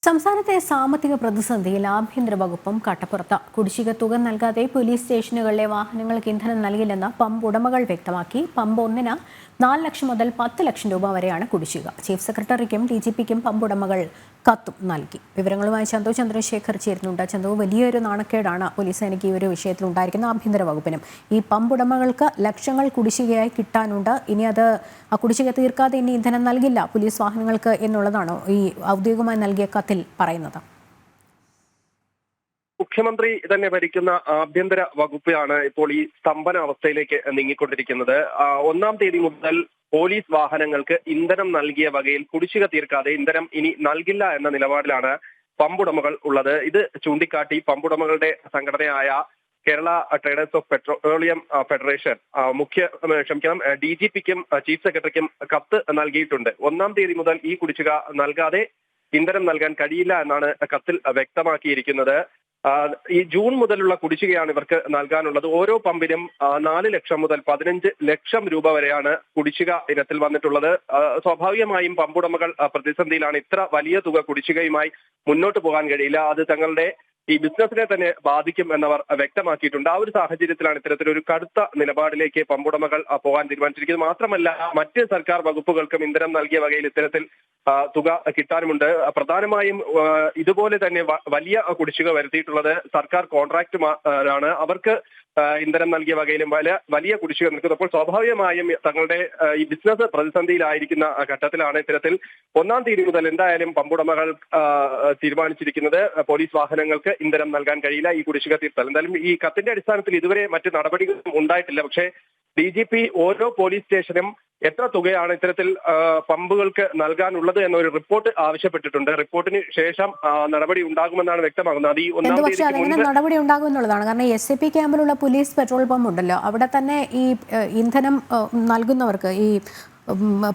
സംസ്ഥാനത്തെ സാമ്പത്തിക പ്രതിസന്ധിയിൽ ആഭ്യന്തര വകുപ്പും കട്ടപ്പുറത്ത് കുടിശ്ശിക തുക നൽകാതെ പോലീസ് സ്റ്റേഷനുകളിലെ വാഹനങ്ങൾക്ക് ഇന്ധനം നൽകില്ലെന്ന് പമ്പ് ഉടമകൾ വ്യക്തമാക്കി. പമ്പ് ഒന്നിന് 4 ലക്ഷം മുതൽ 10 ലക്ഷം രൂപ വരെയാണ് കുടിശ്ശിക. ചീഫ് സെക്രട്ടറിക്കും DGPക്കും പമ്പ് ഉടമകൾ കത്തും നൽകി. വിവരങ്ങളുമായി ചന്തു ചന്ദ്രശേഖർ ചേരുന്നുണ്ട്. ചന്തു, വലിയൊരു നാണക്കേടാണ് പോലീസ് സേനയ്ക്ക് ഈ ഒരു വിഷയത്തിൽ ഉണ്ടായിരിക്കുന്ന ആഭ്യന്തര വകുപ്പിനും. ഈ പമ്പ് ഉടമകൾക്ക് ലക്ഷങ്ങൾ കുടിശ്ശികയായി കിട്ടാനുണ്ട്. ഇനി അത് ആ കുടിശ്ശിക തീർക്കാതെ ഇനി ഇന്ധനം നൽകില്ല പോലീസ് വാഹനങ്ങൾക്ക് എന്നുള്ളതാണോ ഈ ഔദ്യോഗികമായി നൽകിയ കത്തിൽ പറയുന്നത്? മുഖ്യമന്ത്രി തന്നെ ഭരിക്കുന്ന ആഭ്യന്തര വകുപ്പാണ് ഇപ്പോൾ ഈ സ്തംഭന അവസ്ഥയിലേക്ക് നീങ്ങിക്കൊണ്ടിരിക്കുന്നത്. 1-ാം തീയതി മുതൽ പോലീസ് വാഹനങ്ങൾക്ക് ഇന്ധനം നൽകിയ വകയിൽ കുടിശ്ശിക തീർക്കാതെ ഇന്ധനം ഇനി നൽകില്ല എന്ന നിലപാടിലാണ് പമ്പുടമകൾ ഉള്ളത്. ഇത് ചൂണ്ടിക്കാട്ടി പമ്പുടമകളുടെ സംഘടനയായ Kerala traders of petroleum federation DGPക്കും ചീഫ് സെക്രട്ടറിക്കും കത്ത് നൽകിയിട്ടുണ്ട്. 1-ാം തീയതി മുതൽ ഈ കുടിശ്ശിക നൽകാതെ ഇന്ധനം നൽകാൻ കഴിയില്ല എന്നാണ് കത്തിൽ വ്യക്തമാക്കിയിരിക്കുന്നത്. ഈ ജൂൺ മുതലുള്ള കുടിശ്ശികയാണ് ഇവർക്ക് നൽകാനുള്ളത്. ഓരോ പമ്പിനും 4 ലക്ഷം മുതൽ 15 ലക്ഷം രൂപ വരെയാണ് കുടിശ്ശിക ഇനത്തിൽ വന്നിട്ടുള്ളത്. സ്വാഭാവികമായും പമ്പുടമകൾ പ്രതിസന്ധിയിലാണ്. ഇത്ര വലിയ തുക കുടിശ്ശികയുമായി മുന്നോട്ട് പോകാൻ കഴിയില്ല. അത് തങ്ങളുടെ ഈ ബിസിനസിനെ തന്നെ ബാധിക്കും എന്നവർ വ്യക്തമാക്കിയിട്ടുണ്ട്. ആ ഒരു സാഹചര്യത്തിലാണ് ഇത്തരത്തിലൊരു കടുത്ത നിലപാടിലേക്ക് പമ്പുടമകൾ പോകാൻ തീരുമാനിച്ചിരിക്കുന്നത്. മാത്രമല്ല, മറ്റ് സർക്കാർ വകുപ്പുകൾക്കും ഇന്ധനം നൽകിയ വകയിൽ ഇത്തരത്തിൽ തുക കിട്ടാനുമുണ്ട്. പ്രധാനമായും ഇതുപോലെ തന്നെ വലിയ കുടിശ്ശിക വരുത്തിയിട്ടുള്ളത് സർക്കാർ കോൺട്രാക്ടർമാരാണ്. അവർക്ക് ഇന്ധനം നൽകിയ വകയിലും വലിയ കുടിശ്ശിക നിൽക്കുന്നത്. അപ്പോൾ സ്വാഭാവികമായും തങ്ങളുടെ ഈ ബിസിനസ് പ്രതിസന്ധിയിലായിരിക്കുന്ന ഘട്ടത്തിലാണ് ഇത്തരത്തിൽ 1-ാം തീയതി മുതൽ എന്തായാലും പമ്പുടമകൾ തീരുമാനിച്ചിരിക്കുന്നത് പോലീസ് വാഹനങ്ങൾക്ക് ഇന്ധനം നൽകാൻ കഴിയില്ല, ഈ കുടിശ്ശിക തീർത്താൽ. എന്തായാലും ഈ കത്തിന്റെ അടിസ്ഥാനത്തിൽ ഇതുവരെ മറ്റ് നടപടികളും ഉണ്ടായിട്ടില്ല. പക്ഷേ DGP ഓരോ പോലീസ് സ്റ്റേഷനും എത്ര തുകയാണ് ഇത്തരത്തിൽ പമ്പുകൾക്ക് നൽകാനുള്ളത് എന്നൊരു റിപ്പോർട്ട് ആവശ്യപ്പെട്ടിട്ടുണ്ട്. റിപ്പോർട്ടിന് ശേഷം നടപടി ഉണ്ടാകുമെന്നാണ് വ്യക്തമാകുന്നത്. അത് ഈ 1-ാം തീയതി നടപടി ഉണ്ടാകും എന്നുള്ളതാണ്. കാരണം SAP ക്യാമ്പിലുള്ള പോലീസ് പെട്രോൾ പമ്പ് ഉണ്ടല്ലോ, അവിടെ തന്നെ ഈ ഇന്ധനം നൽകുന്നവർക്ക് ഈ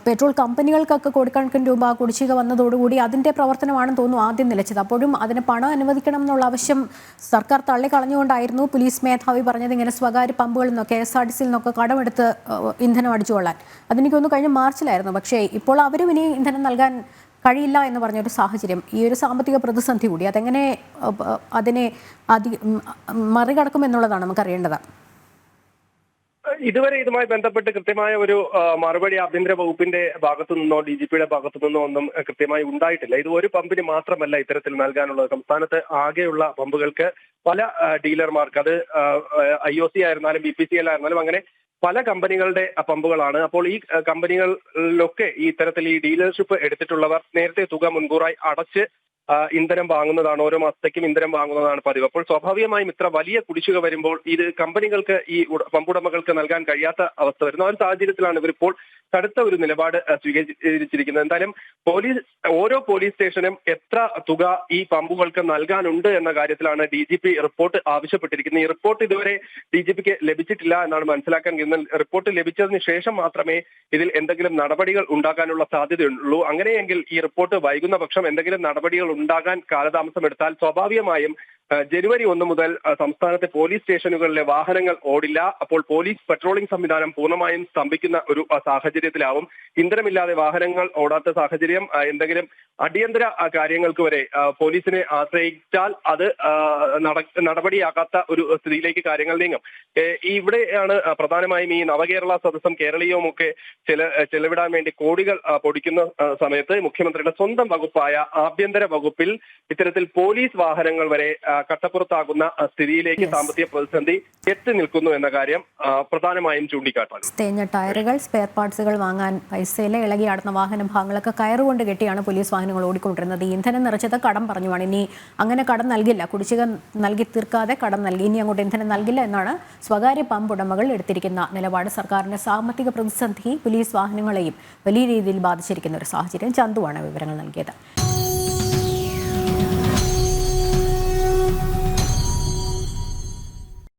പെട്രോൾ കമ്പനികൾക്കൊക്കെ കോടിക്കണക്കിന് രൂപ കുടിശ്ശിക വന്നതോടുകൂടി അതിന്റെ പ്രവർത്തനമാണെന്ന് തോന്നുന്നു ആദ്യം നിലച്ചത്. അപ്പോഴും അതിന് പണം അനുവദിക്കണം എന്നുള്ള ആവശ്യം സർക്കാർ തള്ളിക്കളഞ്ഞുകൊണ്ടായിരുന്നു പോലീസ് മേധാവി പറഞ്ഞത് ഇങ്ങനെ സ്വകാര്യ പമ്പുകളിൽ നിന്നൊക്കെ KSRTCയിൽ നിന്നൊക്കെ കടമെടുത്ത് ഇന്ധനം അടിച്ചുകൊള്ളാൻ. അതെനിക്കൊന്ന് കഴിഞ്ഞ മാർച്ചിലായിരുന്നു. പക്ഷേ ഇപ്പോൾ അവരും ഇനി ഇന്ധനം നൽകാൻ കഴിയില്ല എന്ന് പറഞ്ഞൊരു സാഹചര്യം, ഈ ഒരു സാമ്പത്തിക പ്രതിസന്ധി കൂടി അതെങ്ങനെ അതിനെ മറികടക്കുമെന്നുള്ളതാണ് നമുക്കറിയേണ്ടത്. ഇതുവരെ ഇതുമായി ബന്ധപ്പെട്ട് കൃത്യമായ ഒരു മറുപടി ആഭ്യന്തര വകുപ്പിന്റെ ഭാഗത്തു നിന്നോ DGPയുടെ ഭാഗത്തു നിന്നോ ഒന്നും കൃത്യമായി ഉണ്ടായിട്ടില്ല. ഇത് ഒരു പമ്പിന് മാത്രമല്ല ഇത്തരത്തിൽ നൽകാനുള്ളത്. സംസ്ഥാനത്ത് ആകെയുള്ള പമ്പുകൾക്ക് പല ഡീലർമാർക്ക്, അത് IOC ആയിരുന്നാലും BPCL ആയിരുന്നാലും അങ്ങനെ പല കമ്പനികളുടെ പമ്പുകളാണ്. അപ്പോൾ ഈ കമ്പനികളിലൊക്കെ ഈ ഇത്തരത്തിൽ ഈ ഡീലർഷിപ്പ് എടുത്തിട്ടുള്ളവർ നേരത്തെ തുക മുൻകൂറായി അടച്ച് ഇന്ധനം വാങ്ങുന്നതാണ്, ഓരോ മാസത്തേക്കും ഇന്ധനം വാങ്ങുന്നതാണ് പതിവ്. അപ്പോൾ സ്വാഭാവികമായും ഇത്ര വലിയ കുടിശ്ശിക വരുമ്പോൾ ഇത് കമ്പനികൾക്ക് ഈ പമ്പുടമകൾക്ക് നൽകാൻ കഴിയാത്ത അവസ്ഥ വരുന്നു. ആ ഒരു സാഹചര്യത്തിലാണ് ഇവരിപ്പോൾ കടുത്ത ഒരു നിലപാട് സ്വീകരിച്ചിരിക്കുന്നത്. എന്തായാലും ഓരോ പോലീസ് സ്റ്റേഷനും എത്ര തുക ഈ പമ്പുകൾക്ക് നൽകാനുണ്ട് എന്ന കാര്യത്തിലാണ് DGP റിപ്പോർട്ട് ആവശ്യപ്പെട്ടിരിക്കുന്നത്. ഈ റിപ്പോർട്ട് ഇതുവരെ DGPക്ക് ലഭിച്ചിട്ടില്ല എന്നാണ് മനസ്സിലാക്കാൻ കഴിയുന്നത്. റിപ്പോർട്ട് ലഭിച്ചതിന് ശേഷം മാത്രമേ ഇതിൽ എന്തെങ്കിലും നടപടികൾ ഉണ്ടാകാനുള്ള സാധ്യതയുള്ളൂ. അങ്ങനെയെങ്കിൽ ഈ റിപ്പോർട്ട് വൈകുന്ന പക്ഷം എന്തെങ്കിലും നടപടികൾ ഉണ്ടാകാൻ കാലതാമസം എടുത്താൽ സ്വാഭാവികമായും ജനുവരി 1 മുതൽ സംസ്ഥാനത്തെ പോലീസ് സ്റ്റേഷനുകളിലെ വാഹനങ്ങൾ ഓടില്ല. അപ്പോൾ പോലീസ് പെട്രോളിംഗ് സംവിധാനം പൂർണ്ണമായും സ്തംഭിക്കുന്ന ഒരു സാഹചര്യത്തിലാവും. ഇന്ധനമില്ലാതെ വാഹനങ്ങൾ ഓടാത്ത സാഹചര്യം എന്തെങ്കിലും അടിയന്തര കാര്യങ്ങൾക്ക് വരെ പോലീസിനെ ആശ്രയിച്ചാൽ അത് നടപടിയാകാത്ത ഒരു സ്ഥിതിയിലേക്ക് കാര്യങ്ങൾ നീങ്ങും. ഇവിടെയാണ് പ്രധാനമായും ഈ നവകേരള സദസ്സും കേരളീയവും ഒക്കെ ചെലവിടാൻ വേണ്ടി കോടികൾ പൊടിക്കുന്ന സമയത്ത് മുഖ്യമന്ത്രിയുടെ സ്വന്തം വകുപ്പായ ആഭ്യന്തര വകുപ്പിൽ ഇത്തരത്തിൽ പോലീസ് വാഹനങ്ങൾ വരെ കട്ടപ്പുറത്താകുന്ന സ്ഥിതിയിലേക്ക് സാമ്പത്തിക പ്രതിസന്ധി എത്തി നിൽക്കുന്നു എന്ന കാര്യം പ്രധാനമായും ചൂണ്ടിക്കാട്ടാണ്. തേഞ്ഞ ടയറുകൾ, സ്പെയർ പാർട്സുകൾ വാങ്ങാൻ പൈസയിലെ ഇളകിയാടുന്ന വാഹന ഭാഗങ്ങളൊക്കെ കയറുകൊണ്ട് കെട്ടിയാണ് പോലീസ് വാഹനങ്ങൾ ഓടിക്കൊണ്ടിരുന്നത്. ഇന്ധനം നിറച്ചത് കടം പറഞ്ഞുമാണ്. ഇനി അങ്ങനെ കടം നൽകില്ല, കുടിശ്ശിക നൽകി തീർക്കാതെ കടം നൽകി ഇനി അങ്ങോട്ട് ഇന്ധനം നൽകില്ല എന്നാണ് സ്വകാര്യ പമ്പ് ഉടമകൾ എടുത്തിരിക്കുന്ന നിലപാട്. സർക്കാരിന്റെ സാമ്പത്തിക പ്രതിസന്ധി പോലീസ് വാഹനങ്ങളെയും വലിയ രീതിയിൽ ബാധിച്ചിരിക്കുന്ന ഒരു സാഹചര്യം. ചന്തുവാണ് വിവരങ്ങൾ നൽകിയത്.